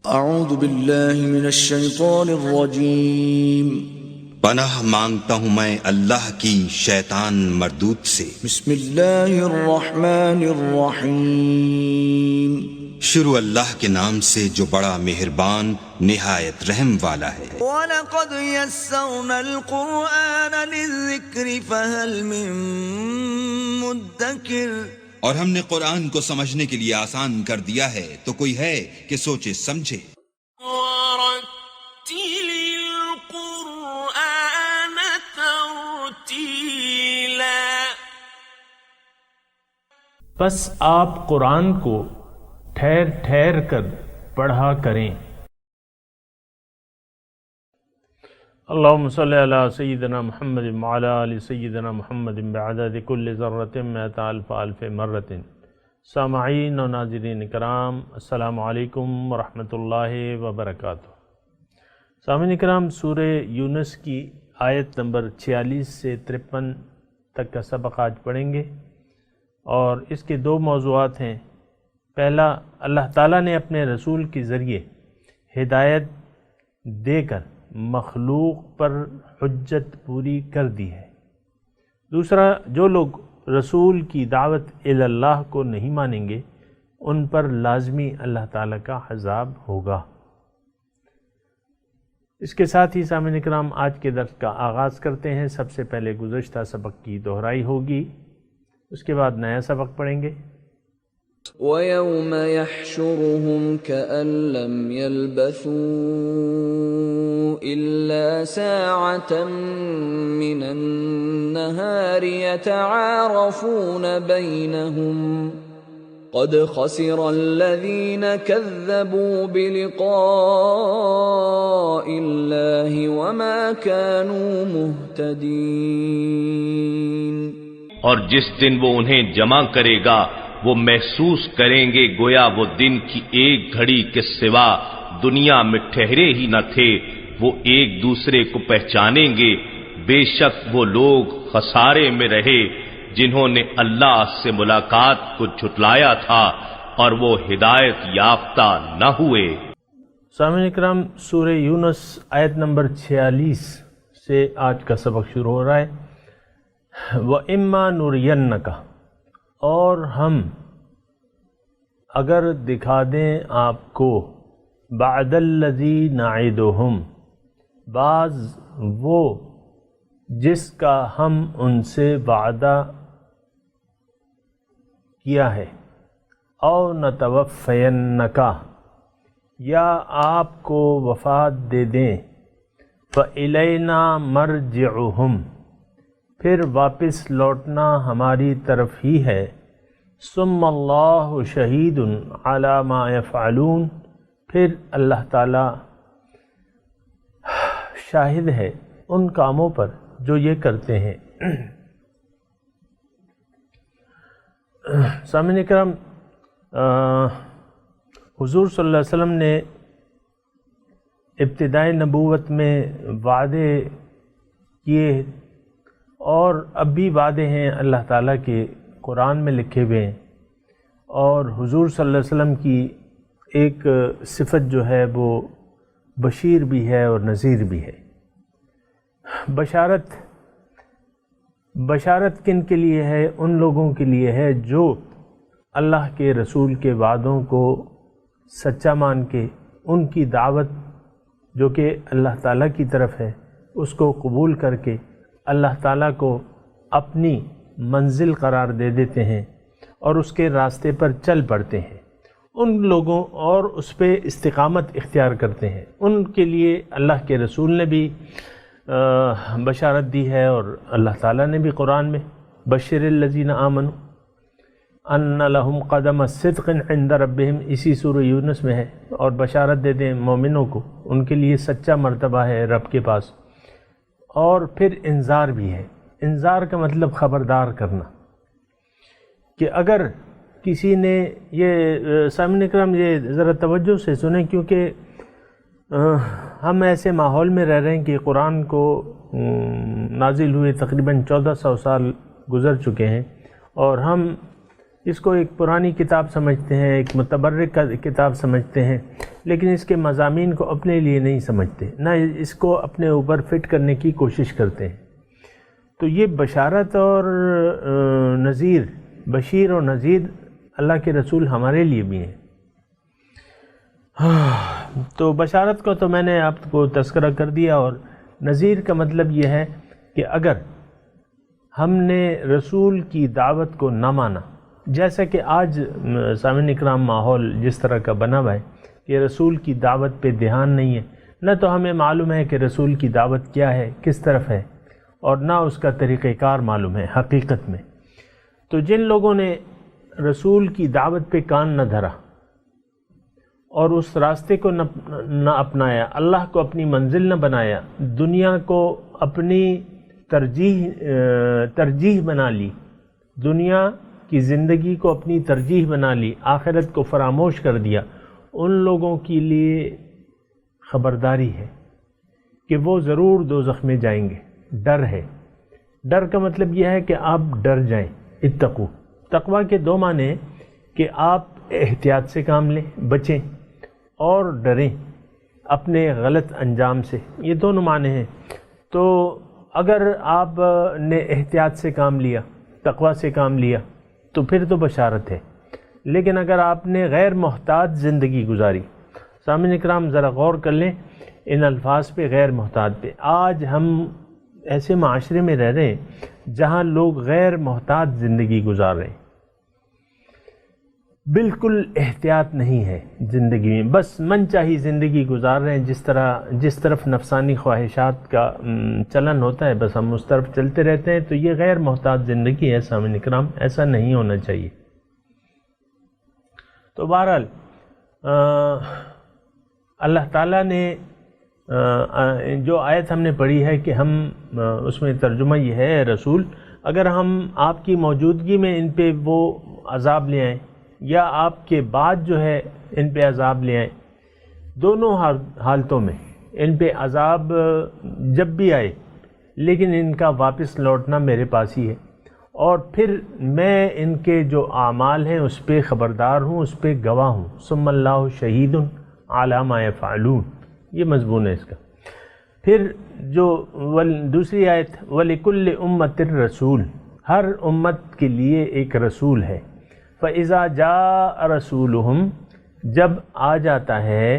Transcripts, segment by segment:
اعوذ باللہ من الشیطان الرجیم، پناہ مانگتا ہوں میں اللہ کی شیطان مردود سے۔ بسم اللہ الرحمن الرحیم، شروع اللہ کے نام سے جو بڑا مہربان نہایت رحم والا ہے۔ وَلَقَدْ يَسَّرْنَا الْقُرْآنَ لِلذِّكْرِ فَهَلْ مِن مُدَّكِرٍ، اور ہم نے قرآن کو سمجھنے کے لیے آسان کر دیا ہے، تو کوئی ہے کہ سوچے سمجھے۔ وَرَتِّلِ الْقُرْآنَ تَرْتِيلًا، بس آپ قرآن کو ٹھہر ٹھہر کر پڑھا کریں۔ اللہم صلی علی سیدنا محمد وعلی آل سیدنا محمد بعدد کل ذرۃ مئۃ الف الف مرۃ۔ سامعین و ناظرین کرام، السلام علیکم ورحمۃ اللہ وبرکاتہ۔ سامعین کرام، سورہ یونس کی آیت نمبر 46 سے 53 تک کا سبق آج پڑھیں گے، اور اس کے دو موضوعات ہیں۔ پہلا، اللہ تعالیٰ نے اپنے رسول کے ذریعے ہدایت دے کر مخلوق پر حجت پوری کر دی ہے۔ دوسرا، جو لوگ رسول کی دعوت الی اللہ کو نہیں مانیں گے ان پر لازمی اللہ تعالیٰ کا عذاب ہوگا۔ اس کے ساتھ ہی سامعین کرام، آج کے درس کا آغاز کرتے ہیں۔ سب سے پہلے گزشتہ سبق کی دہرائی ہوگی، اس کے بعد نیا سبق پڑھیں گے۔ وَيَوْمَ يَحْشُرُهُمْ كَأَن لَّمْ يَلْبَثُوا إِلَّا سَاعَةً مِّنَ النَّهَارِ يَتَعَارَفُونَ بَيْنَهُمْ قَدْ خَسِرَ الَّذِينَ كَذَّبُوا بِلِقَاءِ اللَّهِ وَمَا كَانُوا مُهْتَدِينَ۔ اور جس دن وہ انہیں جمع کرے گا وہ محسوس کریں گے گویا وہ دن کی ایک گھڑی کے سوا دنیا میں ٹھہرے ہی نہ تھے۔ وہ ایک دوسرے کو پہچانیں گے۔ بے شک وہ لوگ خسارے میں رہے جنہوں نے اللہ سے ملاقات کو جھٹلایا تھا اور وہ ہدایت یافتہ نہ ہوئے۔ سامعین اکرام، سورہ یونس آیت نمبر 46 سے آج کا سبق شروع ہو رہا ہے۔ وَإِمَّا نُرِيَنَّكَ، اور ہم اگر دکھا دیں آپ کو بعد الذی نعدہم، بعض وہ جس کا ہم ان سے وعدہ کیا ہے، او نتوفینک، یا آپ کو وفات دے دیں، فإلینا مرجعہم، پھر واپس لوٹنا ہماری طرف ہی ہے، ثم اللہ شہید علی ما یفعلون، پھر اللہ تعالی شاہد ہے ان کاموں پر جو یہ کرتے ہیں۔ سامعین کرام، حضور صلی اللہ علیہ وسلم نے ابتدائی نبوت میں وعدے کیے، اور اب بھی وعدے ہیں اللہ تعالیٰ کے قرآن میں لکھے ہوئے ہیں، اور حضور صلی اللہ علیہ وسلم کی ایک صفت جو ہے وہ بشیر بھی ہے اور نذیر بھی ہے۔ بشارت کن کے لیے ہے؟ ان لوگوں کے لیے ہے جو اللہ کے رسول کے وعدوں کو سچا مان کے ان کی دعوت جو کہ اللہ تعالیٰ کی طرف ہے اس کو قبول کر کے اللہ تعالیٰ کو اپنی منزل قرار دے دیتے ہیں اور اس کے راستے پر چل پڑتے ہیں، ان لوگوں اور اس پہ استقامت اختیار کرتے ہیں، ان کے لیے اللہ کے رسول نے بھی بشارت دی ہے، اور اللہ تعالیٰ نے بھی قرآن میں بشر الذین آمنوا ان لہم قدم صدق عند ربہم، اسی سورہ یونس میں ہے، اور بشارت دے دیں مومنوں کو، ان کے لیے سچا مرتبہ ہے رب کے پاس۔ اور پھر انذار بھی ہے۔ انذار کا مطلب خبردار کرنا، کہ اگر کسی نے یہ سامعین اکرام یہ ذرا توجہ سے سنیں، کیونکہ ہم ایسے ماحول میں رہ رہے ہیں کہ قرآن کو نازل ہوئے تقریباً 1400 سال گزر چکے ہیں، اور ہم اس کو ایک پرانی کتاب سمجھتے ہیں، ایک متبرک کتاب سمجھتے ہیں، لیکن اس کے مضامین کو اپنے لیے نہیں سمجھتے، نہ اس کو اپنے اوپر فٹ کرنے کی کوشش کرتے ہیں۔ تو یہ بشارت اور نذیر، بشیر اور نذیر اللہ کے رسول ہمارے لیے بھی ہیں۔ تو بشارت کو تو میں نے آپ کو تذکرہ کر دیا، اور نذیر کا مطلب یہ ہے کہ اگر ہم نے رسول کی دعوت کو نہ مانا، جیسا کہ آج سامعین اکرام ماحول جس طرح کا بنا ہوا ہے کہ رسول کی دعوت پہ دھیان نہیں ہے، نہ تو ہمیں معلوم ہے کہ رسول کی دعوت کیا ہے، کس طرف ہے، اور نہ اس کا طریقہ کار معلوم ہے حقیقت میں۔ تو جن لوگوں نے رسول کی دعوت پہ کان نہ دھرا اور اس راستے کو نہ اپنایا، اللہ کو اپنی منزل نہ بنایا، دنیا کو اپنی ترجیح بنا لی، دنیا کی زندگی کو اپنی ترجیح بنا لی، آخرت کو فراموش کر دیا، ان لوگوں کے لیے خبرداری ہے کہ وہ ضرور دوزخ میں جائیں گے۔ ڈر ہے، ڈر کا مطلب یہ ہے کہ آپ ڈر جائیں۔ اتقو، تقوی کے دو معنی ہیں کہ آپ احتیاط سے کام لیں، بچیں، اور ڈریں اپنے غلط انجام سے، یہ دونوں معنی ہیں۔ تو اگر آپ نے احتیاط سے کام لیا، تقوی سے کام لیا، تو پھر تو بشارت ہے۔ لیکن اگر آپ نے غیر محتاط زندگی گزاری، سامعین اکرام ذرا غور کر لیں ان الفاظ پہ، غیر محتاط پہ۔ آج ہم ایسے معاشرے میں رہ رہے ہیں جہاں لوگ غیر محتاط زندگی گزار رہے ہیں، بالکل احتیاط نہیں ہے زندگی میں، بس من چاہی زندگی گزار رہے ہیں، جس طرف نفسانی خواہشات کا چلن ہوتا ہے بس ہم اس طرف چلتے رہتے ہیں۔ تو یہ غیر محتاط زندگی ہے سامعین اکرام، ایسا نہیں ہونا چاہیے۔ تو بہرحال اللہ تعالیٰ نے جو آیت ہم نے پڑھی ہے کہ ہم اس میں ترجمہ یہ ہے، رسول اگر ہم آپ کی موجودگی میں ان پہ وہ عذاب لے آئیں یا آپ کے بعد جو ہے ان پہ عذاب لے آئیں، دونوں حالتوں میں ان پہ عذاب جب بھی آئے، لیکن ان کا واپس لوٹنا میرے پاس ہی ہے، اور پھر میں ان کے جو اعمال ہیں اس پہ خبردار ہوں، اس پہ گواہ ہوں۔ ثم اللہ شہید علی ما یفعلون، یہ مضمون ہے اس کا۔ پھر جو دوسری آیت وَلِكُلِّ أُمَّةٍ رسول، ہر امت کے لیے ایک رسول ہے۔ فَإِذَا جَاءَ رَسُولُهُمْ، جب آ جاتا ہے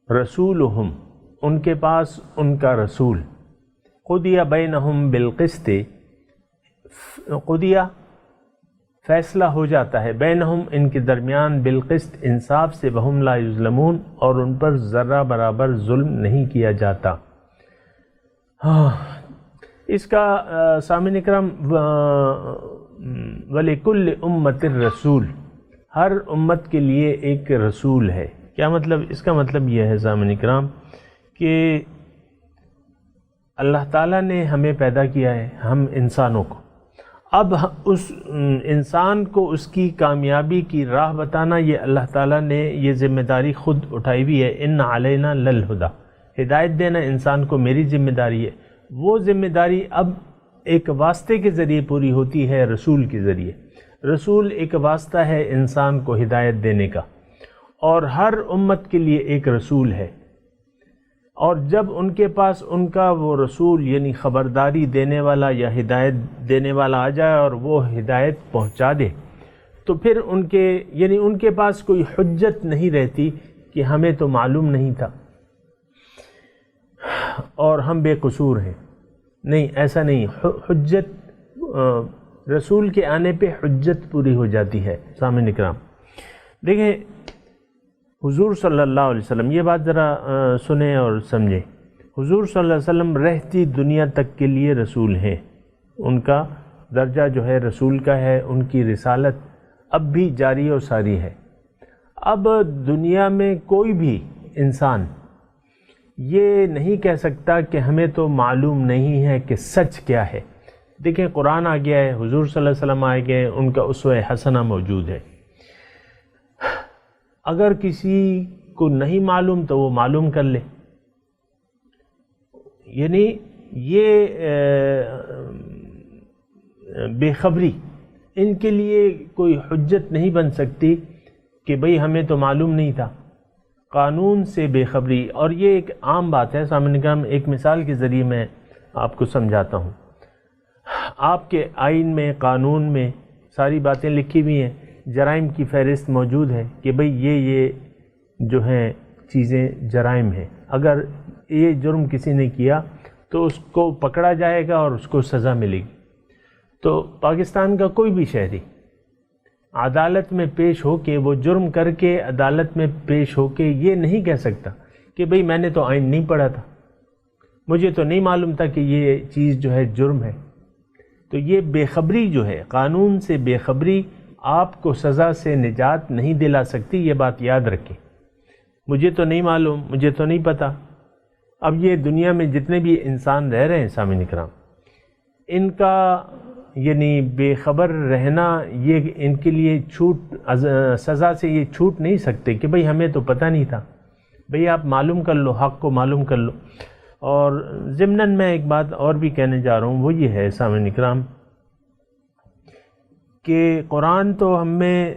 رسولہم، ان کے پاس ان کا رسول، قُضِيَ بَيْنَهُمْ بِالْقِسْطِ، قُضِيَ فیصلہ ہو جاتا ہے، بینہم ان کے درمیان، بالقسط انصاف سے، وہم لا یظلمون اور ان پر ذرہ برابر ظلم نہیں کیا جاتا۔ اس کا سامعین اکرام وَلِكُلِّ أُمَّةٍ رسول، ہر امت کے لیے ایک رسول ہے۔ کیا مطلب؟ اس کا مطلب یہ ہے سامعین اکرام کہ اللہ تعالیٰ نے ہمیں پیدا کیا ہے، ہم انسانوں کو، اب اس انسان کو اس کی کامیابی کی راہ بتانا، یہ اللہ تعالیٰ نے یہ ذمہ داری خود اٹھائی ہوئی ہے۔ ان علینا للہدی، ہدایت دینا انسان کو میری ذمہ داری ہے۔ وہ ذمہ داری اب ایک واسطے کے ذریعے پوری ہوتی ہے، رسول کے ذریعے۔ رسول ایک واسطہ ہے انسان کو ہدایت دینے کا، اور ہر امت کے لیے ایک رسول ہے، اور جب ان کے پاس ان کا وہ رسول یعنی خبرداری دینے والا یا ہدایت دینے والا آ جائے اور وہ ہدایت پہنچا دے، تو پھر ان کے پاس کوئی حجت نہیں رہتی کہ ہمیں تو معلوم نہیں تھا اور ہم بے قصور ہیں۔ نہیں، ایسا نہیں۔ حجت رسول کے آنے پہ حجت پوری ہو جاتی ہے۔ سامعین اکرام دیکھیں، حضور صلی اللہ علیہ وسلم، یہ بات ذرا سنیں اور سمجھیں، حضور صلی اللہ علیہ وسلم رہتی دنیا تک کے لیے رسول ہیں، ان کا درجہ جو ہے رسول کا ہے، ان کی رسالت اب بھی جاری و ساری ہے۔ اب دنیا میں کوئی بھی انسان یہ نہیں کہہ سکتا کہ ہمیں تو معلوم نہیں ہے کہ سچ کیا ہے۔ دیکھیں، قرآن آ گیا ہے، حضور صلی اللہ علیہ وسلم آ گئے، ان کا اسوہ حسنہ موجود ہے۔ اگر کسی کو نہیں معلوم تو وہ معلوم کر لے، یعنی یہ بے خبری ان کے لیے کوئی حجت نہیں بن سکتی کہ بھئی ہمیں تو معلوم نہیں تھا۔ قانون سے بے خبری، اور یہ ایک عام بات ہے سامعین کرام، ایک مثال کے ذریعے میں آپ کو سمجھاتا ہوں۔ آپ کے آئین میں، قانون میں ساری باتیں لکھی ہوئی ہیں، جرائم کی فہرست موجود ہے کہ بھئی یہ جو ہیں چیزیں جرائم ہیں، اگر یہ جرم کسی نے کیا تو اس کو پکڑا جائے گا اور اس کو سزا ملے گی۔ تو پاکستان کا کوئی بھی شہری عدالت میں پیش ہو کے، وہ جرم کر کے عدالت میں پیش ہو کے یہ نہیں کہہ سکتا کہ بھئی میں نے تو آئین نہیں پڑھا تھا، مجھے تو نہیں معلوم تھا کہ یہ چیز جو ہے جرم ہے۔ تو یہ بے خبری جو ہے، قانون سے بے خبری آپ کو سزا سے نجات نہیں دلا سکتی، یہ بات یاد رکھیں۔ مجھے تو نہیں معلوم، مجھے تو نہیں پتہ۔ اب یہ دنیا میں جتنے بھی انسان رہ رہے ہیں سامعین کرام، ان کا یعنی بے خبر رہنا، یہ ان کے لیے سزا سے یہ چھوٹ نہیں سکتے کہ بھئی ہمیں تو پتہ نہیں تھا۔ بھئی آپ معلوم کر لو، حق کو معلوم کر لو۔ اور ضمناً میں ایک بات اور بھی کہنے جا رہا ہوں، وہ یہ ہے سامعین کرام کہ قرآن تو ہم میں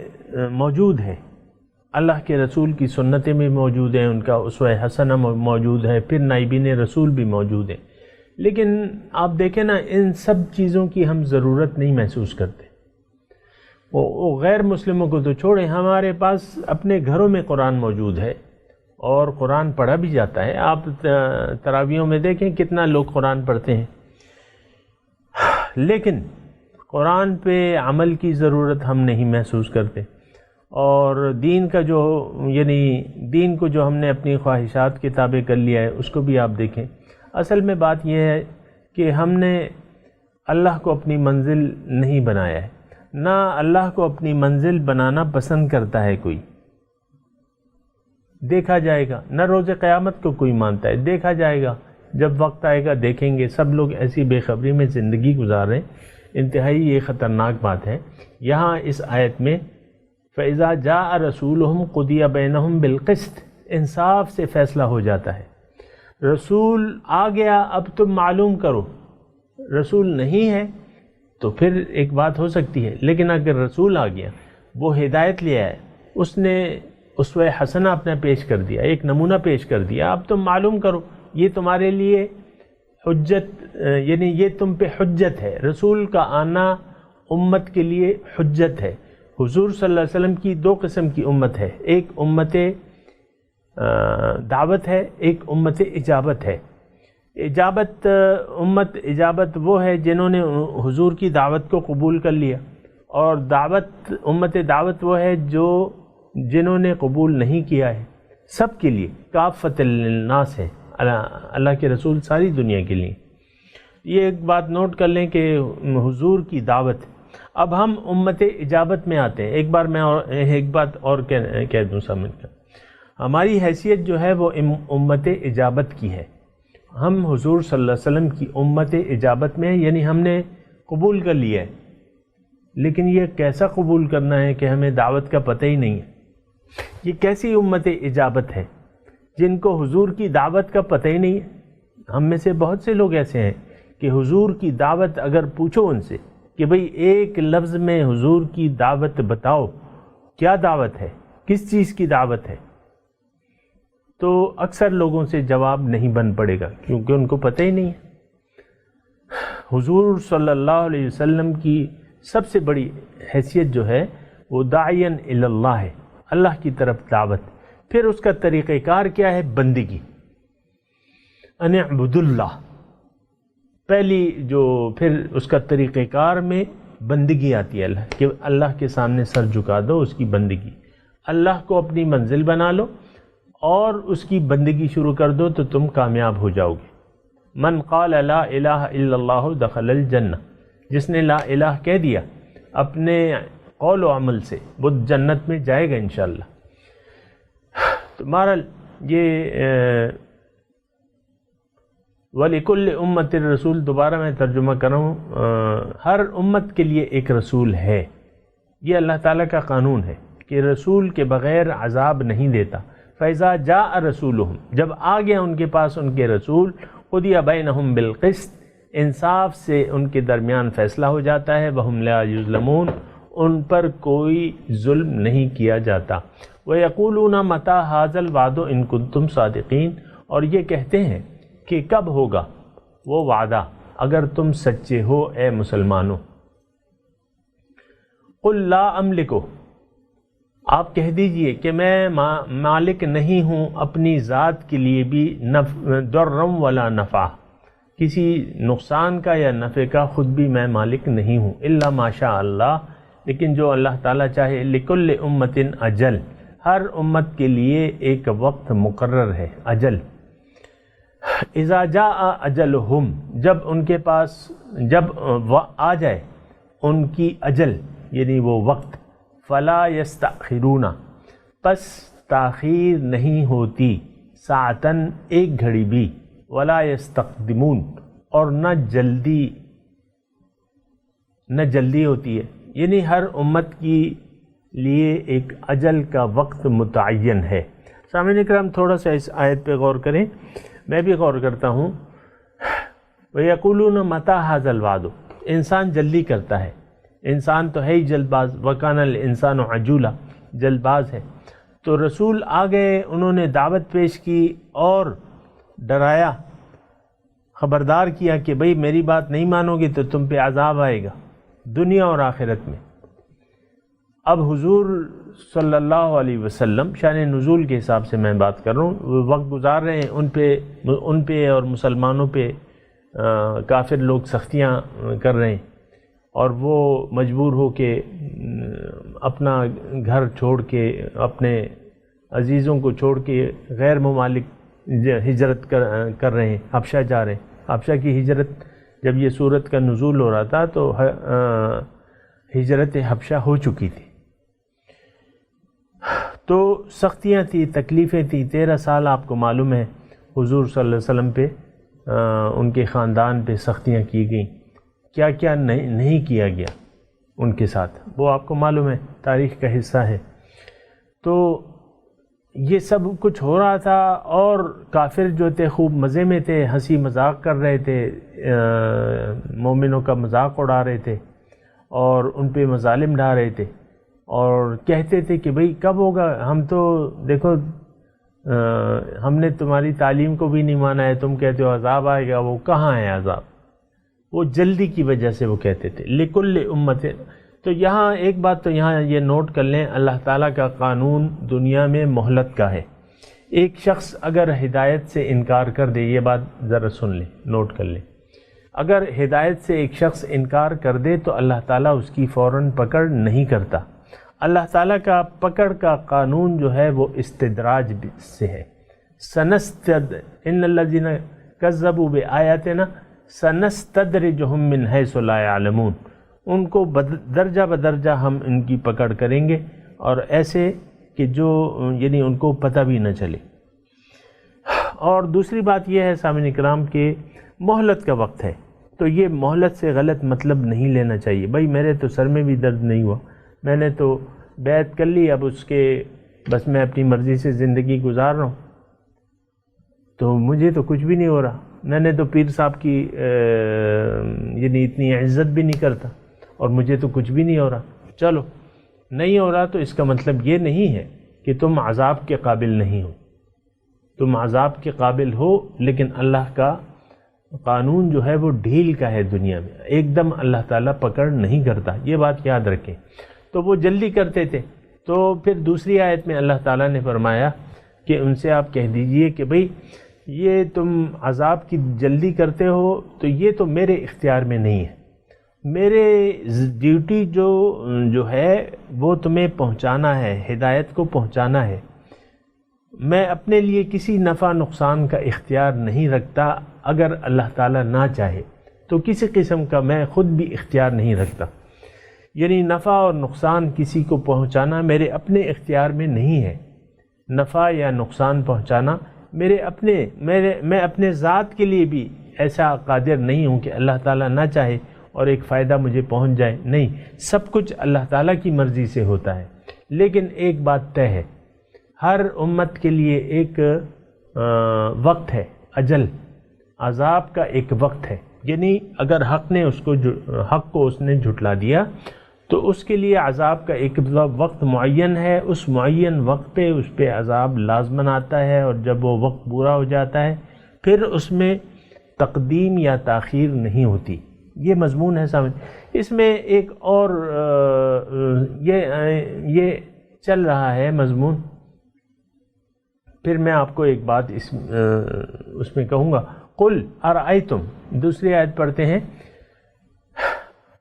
موجود ہے، اللہ کے رسول کی سنتیں بھی موجود ہیں، ان کا اسوہ حسنہ موجود ہے، پھر نائبین رسول بھی موجود ہیں، لیکن آپ دیکھیں نا ان سب چیزوں کی ہم ضرورت نہیں محسوس کرتے۔ وہ غیر مسلموں کو تو چھوڑیں، ہمارے پاس اپنے گھروں میں قرآن موجود ہے اور قرآن پڑھا بھی جاتا ہے۔ آپ تراویحوں میں دیکھیں کتنا لوگ قرآن پڑھتے ہیں، لیکن قرآن پہ عمل کی ضرورت ہم نہیں محسوس کرتے۔ اور دین کا جو یعنی دین کو جو ہم نے اپنی خواہشات کے تابع کر لیا ہے، اس کو بھی آپ دیکھیں۔ اصل میں بات یہ ہے کہ ہم نے اللہ کو اپنی منزل نہیں بنایا ہے، نہ اللہ کو اپنی منزل بنانا پسند کرتا ہے کوئی۔ دیکھا جائے گا، نہ روز قیامت کو کوئی مانتا ہے، دیکھا جائے گا، جب وقت آئے گا دیکھیں گے۔ سب لوگ ایسی بے خبری میں زندگی گزار رہے ہیں، انتہائی یہ خطرناک بات ہے۔ یہاں اس آیت میں فَإِذَا جَاءَ رَسُولُهُمْ قُضِيَ بَيْنَهُمْ بِالْقِسْطِ، انصاف سے فیصلہ ہو جاتا ہے۔ رسول آ گیا، اب تم معلوم کرو۔ رسول نہیں ہے تو پھر ایک بات ہو سکتی ہے، لیکن اگر رسول آ گیا، وہ ہدایت لے آیا، اس نے اسوہ حسنہ اپنا پیش کر دیا، ایک نمونہ پیش کر دیا، اب تم معلوم کرو، یہ تمہارے لیے حجت، یعنی یہ تم پہ حجت ہے۔ رسول کا آنا امت کے لیے حجت ہے۔ حضور صلی اللہ علیہ وسلم کی دو قسم کی امت ہے، ایک امت دعوت ہے، ایک امت اجابت ہے۔ امت اجابت وہ ہے جنہوں نے حضور کی دعوت کو قبول کر لیا، اور امت دعوت وہ ہے جنہوں نے قبول نہیں کیا ہے۔ سب کے لیے کافۃ للناس ہے، اللہ کے رسول ساری دنیا کے لیے۔ یہ ایک بات نوٹ کر لیں کہ حضور کی دعوت۔ اب ہم امت اجابت میں آتے ہیں۔ ایک بات اور کہہ دوں سامنے کا، ہماری حیثیت جو ہے وہ امت اجابت کی ہے۔ ہم حضور صلی اللہ علیہ وسلم کی امت اجابت میں ہیں، یعنی ہم نے قبول کر لیا ہے، لیکن یہ کیسا قبول کرنا ہے کہ ہمیں دعوت کا پتہ ہی نہیں ہے۔ یہ کیسی امت اجابت ہے جن کو حضور کی دعوت کا پتہ ہی نہیں ہے؟ ہم میں سے بہت سے لوگ ایسے ہیں کہ حضور کی دعوت اگر پوچھو ان سے کہ بھئی ایک لفظ میں حضور کی دعوت بتاؤ، کیا دعوت ہے، کس چیز کی دعوت ہے، تو اکثر لوگوں سے جواب نہیں بن پڑے گا، کیونکہ ان کو پتہ ہی نہیں ہے۔ حضور صلی اللہ علیہ وسلم کی سب سے بڑی حیثیت جو ہے وہ داعین الی اللہ ہے، اللہ کی طرف دعوت۔ پھر اس کا طریقہ کار کیا ہے؟ بندگی، ان اعبدوا اللہ۔ پہلی پھر اس کا طریقہ کار میں بندگی آتی ہے، کہ اللہ کے سامنے سر جھکا دو، اس کی بندگی۔ اللہ کو اپنی منزل بنا لو اور اس کی بندگی شروع کر دو تو تم کامیاب ہو جاؤ گے۔ من قال لا الہ الا اللہ دخل الجنہ، جس نے لا الہ کہہ دیا اپنے قول و عمل سے، وہ جنت میں جائے گا انشاءاللہ۔ تو بہرحال یہ وَلِكُلِّ أُمَّةٍ الرَّسُولُ، دوبارہ میں ترجمہ کر رہا ہوں، ہر امت کے لیے ایک رسول ہے۔ یہ اللہ تعالیٰ کا قانون ہے کہ رسول کے بغیر عذاب نہیں دیتا۔ فَإِذَا جَاءَ رَسُولُهُمْ، جب آ گیا ان کے پاس ان کے رسول، قُضِيَ بَيْنَهُمْ بِالْقِسْطِ، انصاف سے ان کے درمیان فیصلہ ہو جاتا ہے، وَهُمْ لَا يُظْلَمُونَ، ان پر کوئی ظلم نہیں کیا جاتا۔ وَيَقُولُونَ مَتَى هَٰذَا الْوَعْدُ إِن كُنتُمْ صَادِقِينَ، اور یہ کہتے ہیں کہ کب ہوگا وہ وعدہ اگر تم سچے ہو اے مسلمانوں۔ قُل لَا أَمْلِكُ، آپ کہہ دیجئے کہ میں مالک نہیں ہوں اپنی ذات کے لیے بھی ضرم ولا نفع، کسی نقصان کا یا نفع کا خود بھی میں مالک نہیں ہوں، الا ما شاء اللہ، لیکن جو اللہ تعالیٰ چاہے۔ لکل امت اجل، ہر امت کے لیے ایک وقت مقرر ہے، اجل۔ اذا جاء اجلہم، جب ان کے پاس آ جائے ان کی اجل یعنی وہ وقت، فلا یستأخرون، پس تاخیر نہیں ہوتی، ساعتن ایک گھڑی بھی، ولا یستقدمون، اور نہ جلدی ہوتی ہے، یعنی ہر امت کی لیے ایک اجل کا وقت متعین ہے۔ سامعین اکرام، تھوڑا سا اس آیت پہ غور کریں، میں بھی غور کرتا ہوں۔ وَيَقُولُونَ مَتَى هَٰذَا الْوَعْدُ، انسان جلدی کرتا ہے، انسان تو ہے ہی جلد باز، وَكَانَ الْإِنسَانُ عَجُولًا، جلد باز ہے۔ تو رسول آ گئے، انہوں نے دعوت پیش کی اور ڈرایا، خبردار کیا کہ بھئی میری بات نہیں مانو گے تو تم پہ عذاب آئے گا دنیا اور آخرت میں۔ اب حضور صلی اللہ علیہ وسلم شان نزول کے حساب سے میں بات کر رہا ہوں، وہ وقت گزار رہے ہیں، ان پہ اور مسلمانوں پہ کافر لوگ سختیاں کر رہے ہیں، اور وہ مجبور ہو کے اپنا گھر چھوڑ کے، اپنے عزیزوں کو چھوڑ کے غیر ممالک ہجرت کر رہے ہیں، حبشہ جا رہے ہیں۔ حبشہ کی ہجرت، جب یہ سورت کا نزول ہو رہا تھا تو ہجرت حبشہ ہو چکی تھی، تو سختیاں تھیں، تکلیفیں تھیں۔ 13 سال آپ کو معلوم ہے حضور صلی اللہ علیہ وسلم پہ، ان کے خاندان پہ سختیاں کی گئیں، کیا کیا نہیں کیا گیا ان کے ساتھ، وہ آپ کو معلوم ہے، تاریخ کا حصہ ہے۔ تو یہ سب کچھ ہو رہا تھا، اور کافر جو تھے خوب مزے میں تھے، ہنسی مذاق کر رہے تھے، مومنوں کا مذاق اڑا رہے تھے اور ان پہ مظالم ڈھا رہے تھے، اور کہتے تھے کہ بھئی کب ہوگا، ہم تو دیکھو ہم نے تمہاری تعلیم کو بھی نہیں مانا ہے، تم کہتے ہو عذاب آئے گا، وہ کہاں ہے عذاب؟ وہ جلدی کی وجہ سے وہ کہتے تھے لکل امت۔ تو یہاں ایک بات تو یہاں یہ نوٹ کر لیں، اللہ تعالیٰ کا قانون دنیا میں مہلت کا ہے۔ ایک شخص اگر ہدایت سے انکار کر دے، یہ بات ذرا سن لیں، نوٹ کر لیں، اگر ہدایت سے ایک شخص انکار کر دے تو اللہ تعالیٰ اس کی فوراً پکڑ نہیں کرتا۔ اللہ تعالیٰ کا پکڑ کا قانون جو ہے وہ استدراج سے ہے۔ ان الذین کذبوا بآیاتنا سنستدرجہم من حیث لا یعلمون، ان کو درجہ بدرجہ ہم ان کی پکڑ کریں گے، اور ایسے کہ جو یعنی ان کو پتہ بھی نہ چلے۔ اور دوسری بات یہ ہے سامعین کرام کہ مہلت کا وقت ہے، تو یہ مہلت سے غلط مطلب نہیں لینا چاہیے۔ بھائی میرے تو سر میں بھی درد نہیں ہوا، میں نے تو بیعت کر لی، اب اس کے بس میں اپنی مرضی سے زندگی گزار رہا ہوں، تو مجھے تو کچھ بھی نہیں ہو رہا، میں نے تو پیر صاحب کی یعنی اتنی عزت بھی نہیں کرتا، اور مجھے تو کچھ بھی نہیں ہو رہا۔ چلو نہیں ہو رہا تو اس کا مطلب یہ نہیں ہے کہ تم عذاب کے قابل نہیں ہو، تم عذاب کے قابل ہو، لیکن اللہ کا قانون جو ہے وہ ڈھیل کا ہے دنیا میں، ایک دم اللہ تعالیٰ پکڑ نہیں کرتا، یہ بات یاد رکھیں۔ تو وہ جلدی کرتے تھے، تو پھر دوسری آیت میں اللہ تعالیٰ نے فرمایا کہ ان سے آپ کہہ دیجئے کہ بھئی یہ تم عذاب کی جلدی کرتے ہو تو یہ تو میرے اختیار میں نہیں ہے، میرے ڈیوٹی جو ہے وہ تمہیں پہنچانا ہے، ہدایت کو پہنچانا ہے۔ میں اپنے لیے کسی نفع نقصان کا اختیار نہیں رکھتا، اگر اللہ تعالیٰ نہ چاہے تو کسی قسم کا میں خود بھی اختیار نہیں رکھتا، یعنی نفع اور نقصان کسی کو پہنچانا میرے اپنے اختیار میں نہیں ہے۔ نفع یا نقصان پہنچانا میں اپنے ذات کے لیے بھی ایسا قادر نہیں ہوں کہ اللہ تعالیٰ نہ چاہے اور ایک فائدہ مجھے پہنچ جائے، نہیں، سب کچھ اللہ تعالیٰ کی مرضی سے ہوتا ہے۔ لیکن ایک بات طے ہے، ہر امت کے لیے ایک وقت ہے، اجل، عذاب کا ایک وقت ہے، یعنی اگر حق کو اس نے جھٹلا دیا تو اس کے لیے عذاب کا ایک وقت معین ہے، اس معین وقت پہ اس پہ عذاب لازماً آتا ہے، اور جب وہ وقت پورا ہو جاتا ہے پھر اس میں تقدیم یا تاخیر نہیں ہوتی۔ یہ مضمون ہے سامنے۔ اس میں ایک اور یہ چل رہا ہے مضمون، پھر میں آپ کو ایک بات اس میں کہوں گا۔ قل ارأیتم، دوسری آیت پڑھتے ہیں،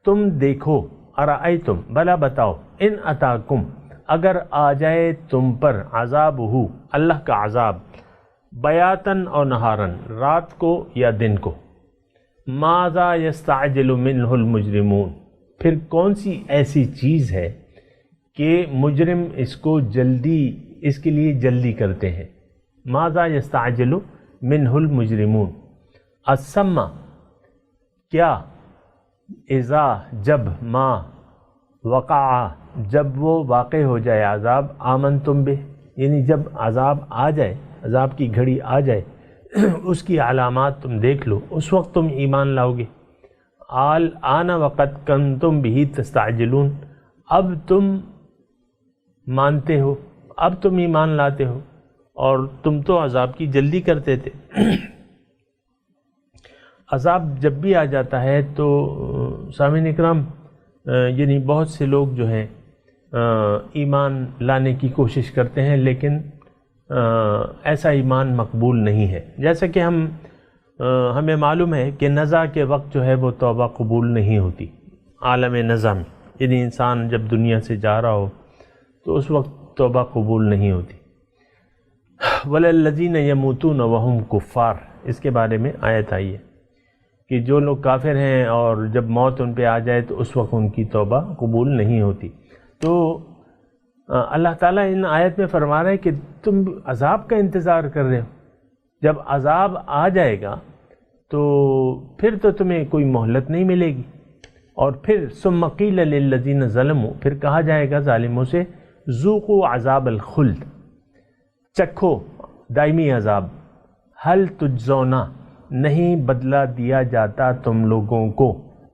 تم دیکھو، ارأیتم بلا بتاؤ، ان اتاکم اگر آ جائے تم پر، عذاب ہو اللہ کا عذاب، بیاتن اور نہارن رات کو یا دن کو، ماذا یستعجل منہ المجرمون پھر کون سی ایسی چیز ہے کہ مجرم اس کو جلدی، اس کے لیے جلدی کرتے ہیں۔ ماذا یستعجل منہ المجرمون، السما کیا، اذا جب، ما وقع جب وہ واقع ہو جائے عذاب، آمنتم بہ یعنی جب عذاب آ جائے، عذاب کی گھڑی آ جائے، اس کی علامات تم دیکھ لو، اس وقت تم ایمان لاؤ گے۔ آن وقت کنتم بہ تستعجلون اب تم مانتے ہو، اب تم ایمان لاتے ہو، اور تم تو عذاب کی جلدی کرتے تھے۔ عذاب جب بھی آ جاتا ہے تو سامعین اکرام یعنی بہت سے لوگ جو ہیں ایمان لانے کی کوشش کرتے ہیں، لیکن ایسا ایمان مقبول نہیں ہے۔ جیسا کہ ہمیں معلوم ہے کہ نزع کے وقت جو ہے وہ توبہ قبول نہیں ہوتی عالم نزع میں، یعنی انسان جب دنیا سے جا رہا ہو تو اس وقت توبہ قبول نہیں ہوتی۔ وَلَلَّذِينَ يَمُوتُونَ وَهُمْ كُفَّارٌ اس کے بارے میں آیت آئی ہے کہ جو لوگ کافر ہیں اور جب موت ان پہ آ جائے تو اس وقت ان کی توبہ قبول نہیں ہوتی۔ تو اللہ تعالیٰ ان آیت میں فرما رہا ہے کہ تم عذاب کا انتظار کر رہے ہو، جب عذاب آ جائے گا تو پھر تو تمہیں کوئی مہلت نہیں ملے گی، اور پھر ثم قیل للذین ظلموا پھر کہا جائے گا ظالموں سے، ذوقوا عذاب الخلد چکھو دائمی عذاب، ہل تجزون نہیں بدلہ دیا جاتا تم لوگوں کو،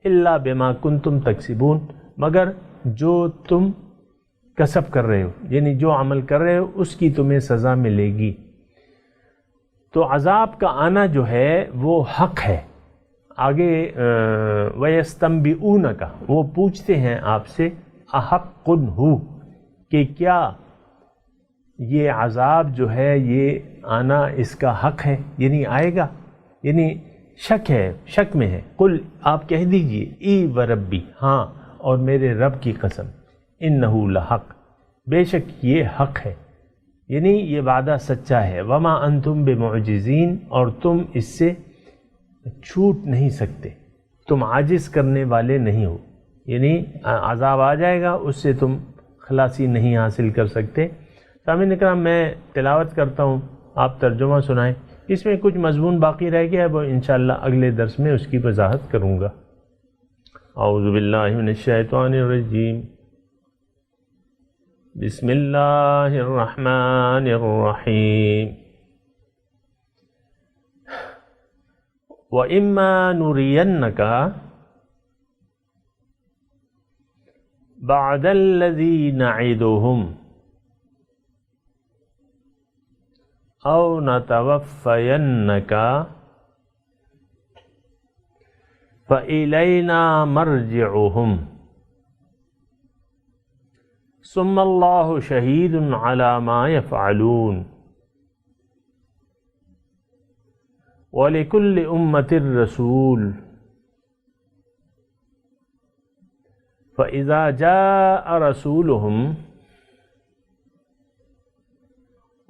الا بما کنتم تکسبون مگر جو تم کسب کر رہے ہو، یعنی جو عمل کر رہے ہو اس کی تمہیں سزا ملے گی۔ تو عذاب کا آنا جو ہے وہ حق ہے۔ آگے وَيَسْتَنْبِئُونَكَ وہ پوچھتے ہیں آپ سے، احق ہو کہ کیا یہ عذاب جو ہے یہ آنا اس کا حق ہے، یعنی آئے گا، یعنی شک ہے، شک میں ہے۔ قل آپ کہہ دیجئے، ای وربی ہاں اور میرے رب کی قسم، انہو لحق بے شک یہ حق ہے، یعنی یہ وعدہ سچا ہے۔ وما انتم بمعجزین اور تم اس سے چھوٹ نہیں سکتے، تم عاجز کرنے والے نہیں ہو، یعنی عذاب آ جائے گا اس سے تم خلاصی نہیں حاصل کر سکتے۔ سامعین اکرام میں تلاوت کرتا ہوں، آپ ترجمہ سنائیں۔ اس میں کچھ مضمون باقی رہ گیا ہے، وہ انشاءاللہ اگلے درس میں اس کی وضاحت کروں گا۔ اعوذ باللہ من الشیطان الرجیم، بسم اللہ الرحمن الرحیم، وَإِمَّا نُرِيَنَّكَ بَعْدَ الَّذِي نَعِدُهُمْ أَوْ نَتَوَفَّيَنَّكَ فَإِلَيْنَا مَرْجِعُهُمْ ثُمَّ اللَّهُ شَهِيدٌ عَلَى مَا يَفْعَلُونَ وَلِكُلِّ أُمَّةٍ رَسُولٌ فَإِذَا جَاءَ رَسُولُهُمْ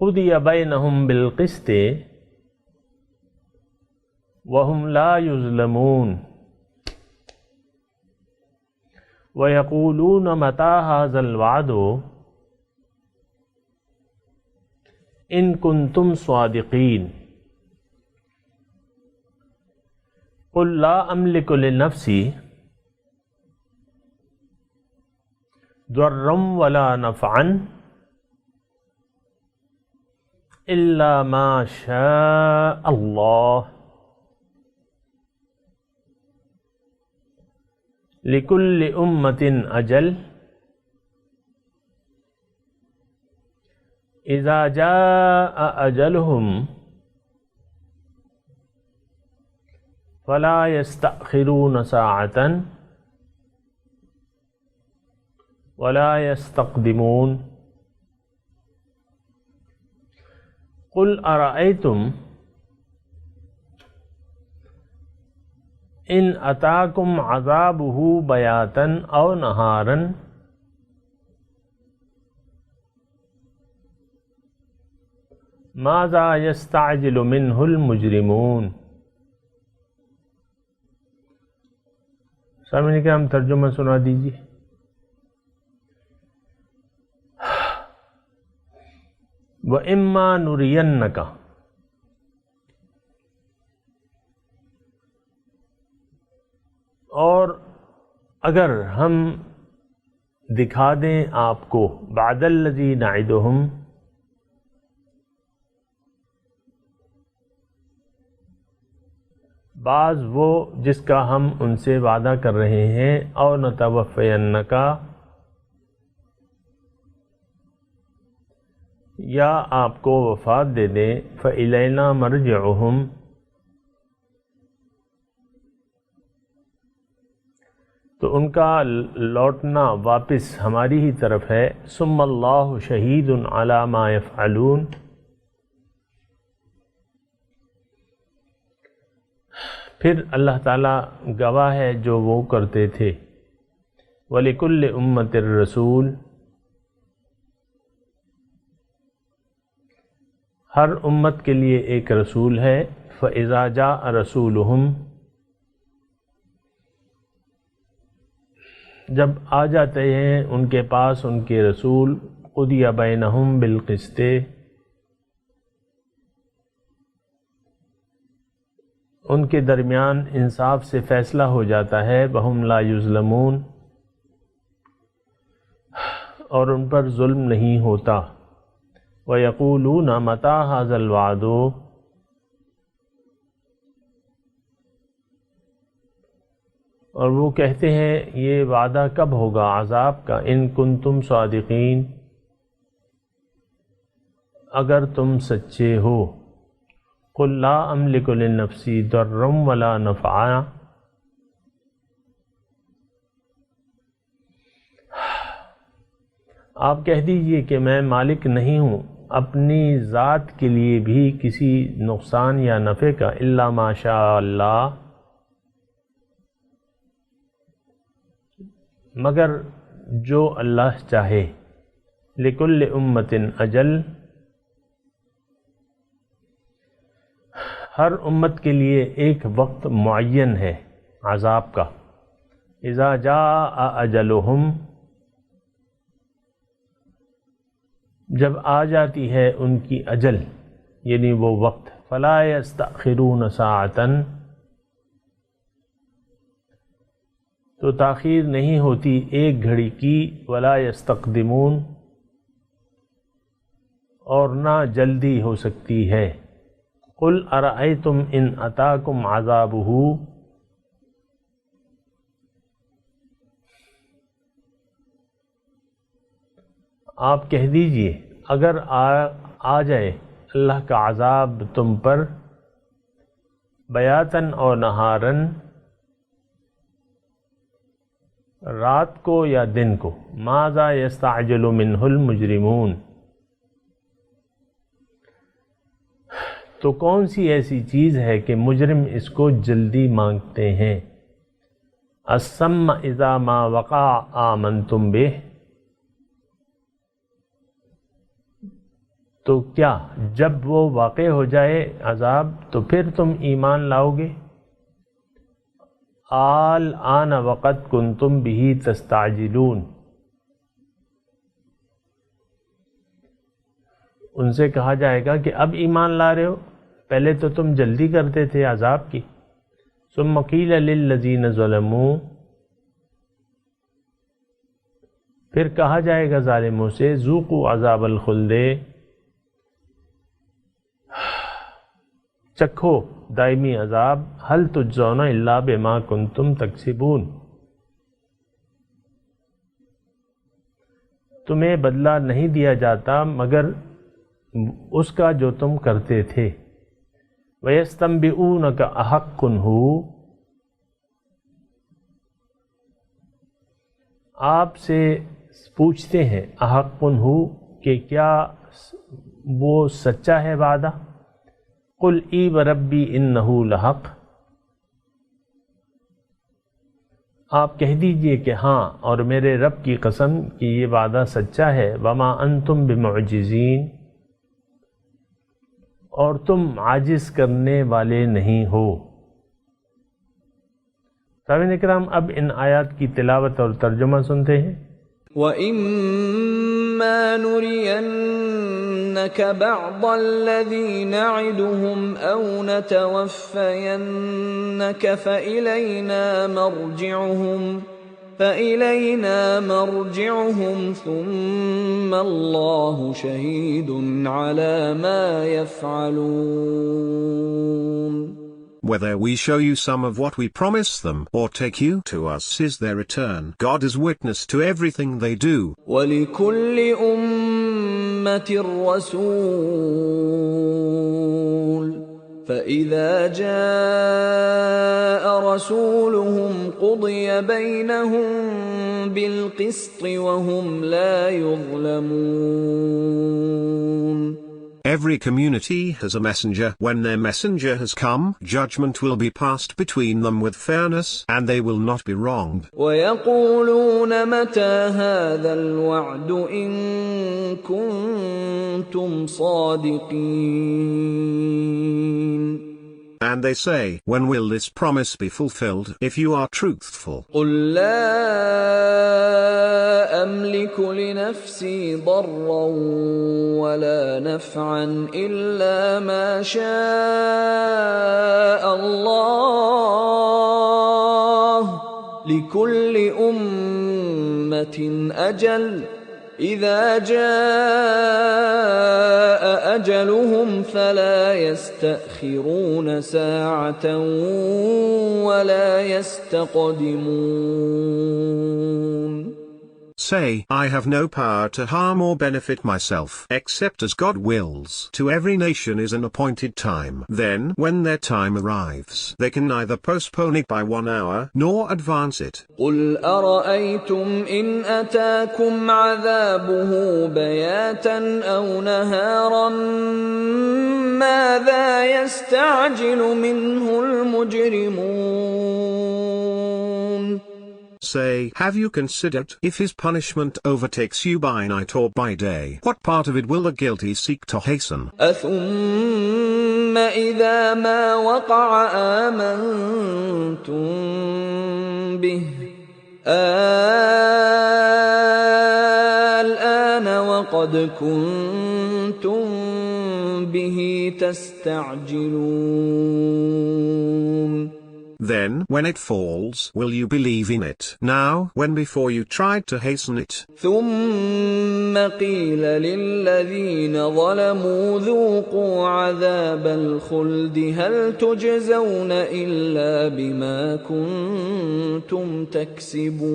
قُضِيَ بَيْنَهُمْ بِالْقِسْطِ وَهُمْ لَا يُظْلَمُونَ وَيَقُولُونَ مَتَى هَذَا الْوَعْدُ إِن كُنتُمْ صَادِقِينَ قُل لَّا أَمْلِكُ لِنَفْسِي ضَرًّا وَلَا نَفْعًا إِلَّا مَا شَاءَ اللَّهُ لِكُلِّ أُمَّةٍ أَجَلٌ إِذَا جَاءَ أَجَلُهُمْ فَلَا يَسْتَأْخِرُونَ سَاعَةً وَلَا يَسْتَقْدِمُونَ قُلْ أَرَأَيْتُمْ إِنْ أَتَاكُمْ عَذَابُهُ بَيَاتًا أَوْ نَهَارًا مَاذَا يَسْتَعْجِلُ مِنْهُ الْمُجْرِمُونَ۔ سامعین کرام ترجمہ سنا دیجیے۔ وَإِمَّا نُرِيَنَّكَ، اور اگر ہم دکھا دیں آپ کو بعد الذی نعدہم، بعض وہ جس کا ہم ان سے وعدہ کر رہے ہیں، او نتوفینک، یا آپ کو وفات دے دیں، فإلینا مرجعہم، تو ان کا لوٹنا واپس ہماری ہی طرف ہے، ثم اللہ شہید علی ما یفعلون، پھر اللہ تعالیٰ گواہ ہے جو وہ کرتے تھے۔ وَلِكُلِّ أُمَّةٍ رَسُولٌ، ہر امت کے لیے ایک رسول ہے، فَإِذَا جَاءَ رَسُولُهُمْ، جب آ جاتے ہیں ان کے پاس ان کے رسول، قُضِیَ بَيْنَهُمْ بِالْقِسْطِ، ان کے درمیان انصاف سے فیصلہ ہو جاتا ہے، وَهُمْ لَا يُظْلَمُونَ، اور ان پر ظلم نہیں ہوتا۔ وَيَقُولُونَ مَتَىٰ هَٰذَا الْوَعْدُ، اور وہ کہتے ہیں یہ وعدہ کب ہوگا عذاب کا، ان کنتم صادقین، اگر تم سچے ہو۔ قُلْ لَا أَمْلِكُ لِنَفْسِي ضَرًّا وَلَا نَفْعًا، آپ کہہ دیجئے کہ میں مالک نہیں ہوں اپنی ذات کے لیے بھی کسی نقصان یا نفع کا، الا ما شاء اللہ، مگر جو اللہ چاہے۔ لِكُلِّ أُمَّةٍ أَجَلٌ، ہر امت کے لیے ایک وقت معین ہے عذاب کا۔ اذا جاء اجلہم، جب آ جاتی ہے ان کی اجل یعنی وہ وقت، فلا یستأخرون ساعۃ، تو تاخیر نہیں ہوتی ایک گھڑی کی، ولا یستقدمون، اور نہ جلدی ہو سکتی ہے۔ قل ارأیتم ان اتاکم عذابہ، آپ کہہ دیجئے اگر آ جائے اللہ کا عذاب تم پر، بیاتن اور نہارن، رات کو یا دن کو، ماذا یستعجل منہ المجرمون، تو کون سی ایسی چیز ہے کہ مجرم اس کو جلدی مانگتے ہیں۔ السم اذا ما وقع آمنتم بہ، تو کیا جب وہ واقع ہو جائے عذاب تو پھر تم ایمان لاؤ گے۔ الآن وقد کنتم بہ تستعجلون، ان سے کہا جائے گا کہ اب ایمان لا رہے ہو، پہلے تو تم جلدی کرتے تھے عذاب کی۔ ثم قیل للذین ظلموا، پھر کہا جائے گا ظالموں سے، ذوقوا عذاب الخلد، چکھو دائمی عذاب، هل تجزون الا بما کنتم تکسبون، تمہیں بدلہ نہیں دیا جاتا مگر اس کا جو تم کرتے تھے۔ وَيَسْتَنْبِئُونَكَ أَحَقٌّ هُوَ، آپ سے پوچھتے ہیں احق ہو کہ کیا وہ سچا ہے وعدہ؟ قل ای وربی انہ لحق، آپ کہہ دیجئے کہ ہاں اور میرے رب کی قسم کہ یہ وعدہ سچا ہے۔ وما انتم بمعجزین، اور تم عاجز کرنے والے نہیں ہو۔ سامعین اکرام، اب ان آیات کی تلاوت اور ترجمہ سنتے ہیں۔ وَإِمَّا نُرِيَنَّكَ بَعْضَ الَّذِي نَعِدُهُمْ أَوْ نَتَوَفَّيَنَّكَ فَإِلَيْنَا مَرْجِعُهُمْ ثُمَّ اللَّهُ شَهِيدٌ عَلَى مَا يَفْعَلُونَ. Whether we show you some of what we promise them or take you to us is their return, God is witness to everything they do. وَلِكُلِّ أُمَّةٍ رَسُولٌ فَإِذَا جَاءَ رَسُولُهُمْ قُضِيَ بَيْنَهُم بِالْقِسْطِ وَهُمْ لَا يُظْلَمُونَ. Every community has a messenger. When their messenger has come, judgment will be passed between them with fairness, and they will not be wronged. وَيَقُولُونَ مَتَى هَذَا الْوَعْدُ إِن كُنتُمْ صَادِقِينَ. And they say, when will this promise be fulfilled, if you are truthful? قُل لَّا أَمْلِكُ لِنَفْسِي ضَرًّا وَلَا نَفْعًا إِلَّا مَا شَاءَ اللَّهُ لِكُلِّ أُمَّةٍ أَجَلٌ إِذَا جَاءَ أَجَلُهُمْ فَلَا يَسْتَأْخِرُونَ سَاعَةً وَلَا يَسْتَقْدِمُونَ. Say, I have no power to harm or benefit myself, except as God wills. To every nation is an appointed time. Then, when their time arrives, they can neither postpone it by 1 hour, nor advance it. قُلْ أَرَأَيْتُمْ إِنْ أَتَاكُمْ عَذَابُهُ بَيَاتًا أَوْ نَهَارًا مَاذَا يَسْتَعْجِلُ مِنْهُ الْمُجْرِمُونَ. Say, have you considered, if his punishment overtakes you by night or by day, what part of it will the guilty seek to hasten? أَثُمَّ إِذَا مَا وَقَعَ آمَنْتُمْ بِهِ الْآنَ وَقَدْ كُنْتُمْ بِهِ تَسْتَعْجِلُونَ. Then, when it falls, will you believe in it now, when before you tried to hasten it? ثُمَّ قِيلَ لِلَّذِينَ ظَلَمُوا ذُوقُوا عَذَابَ الْخُلْدِ هَلْ تُجْزَوْنَ إِلَّا بِمَا كُنْتُمْ تَكْسِبُونَ.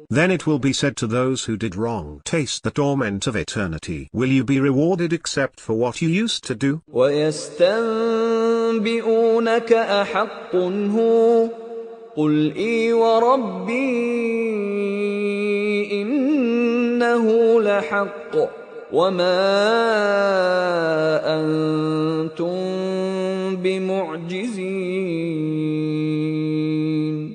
Then it will be said to those who did wrong, taste the torment of eternity. Will you be rewarded except for what you used to do? وَيَسْتَنْبِئُونَكَ أَحَقٌّ هُوَ قُلْ إِي وَرَبِّي إِنَّهُ لَحَقٌّ وَمَا أَنْتُمْ بِمُعْجِزِينَ.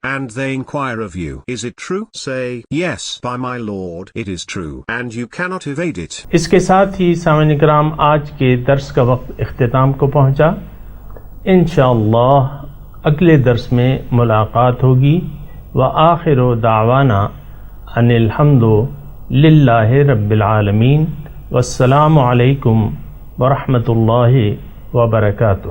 And they inquire of you, is it true? Say, yes, by my Lord, it is true, and you cannot evade it. اس کے ساتھ ہی سامعین اکرام آج کے درس کا وقت اختتام کو پہنچا۔ انشاءاللہ اگلے درس میں ملاقات ہوگی۔ وآخر دعوانا ان الحمد للہ رب العالمین، والسلام علیکم ورحمۃ اللہ وبرکاتہ۔